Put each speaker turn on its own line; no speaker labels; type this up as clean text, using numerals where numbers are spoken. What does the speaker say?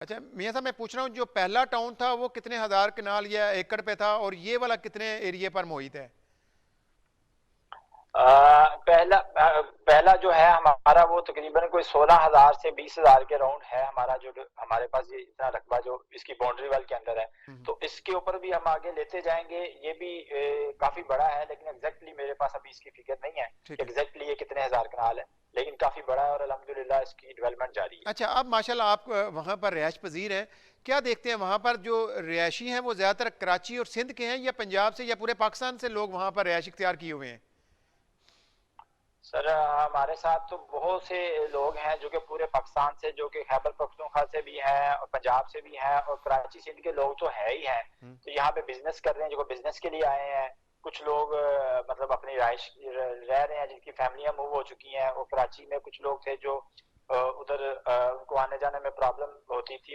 अच्छा मियां साहब, मैं पूछ रहा हूँ जो पहला टाउन था वो कितने हजार कनाल या एकड़ पे था, और ये वाला कितने एरिया पर मोहित है?
पहला जो है हमारा वो तकरीबन कोई 16,000 से 20,000 के राउंड है हमारा, जो हमारे पास ये इतना रकबा जो इसकी बाउंड्री वाल के अंदर है।
हम्म।
तो इसके ऊपर भी हम आगे लेते जाएंगे, ये भी काफी बड़ा है, लेकिन एग्जैक्टली मेरे पास अभी इसकी फिगर नहीं है
ठीक
कि
है।
एग्जैक्टली ये कितने हजार कनाल है, लेकिन काफी बड़ा है और अल्हम्दुलिल्लाह इसकी डेवलपमेंट जारी है।
अच्छा, अब माशाल्लाह आप वहाँ पर रिहायश पजीर हैं, क्या देखते हैं वहाँ पर जो रिहायशी हैं वो ज़्यादातर कराची और सिंध के हैं, या पंजाब से या पूरे पाकिस्तान से लोग वहाँ पर रिहायश इख्तियार किए हुए हैं?
सर हमारे साथ तो बहुत से लोग हैं जो कि पूरे पाकिस्तान से, जो कि खैबर पख्तूनख्वा से भी हैं और पंजाब से भी हैं, और कराची सिंध के लोग तो है ही हैं।
हम्म।
तो यहाँ पे बिजनेस कर रहे हैं, जो बिजनेस के लिए आए हैं। कुछ लोग मतलब अपनी राइश रह रहे हैं, जिनकी फैमिलियां मूव हो चुकी हैं। वो कराची में कुछ लोग थे जो उधर उनको आने जाने में प्रॉब्लम होती थी,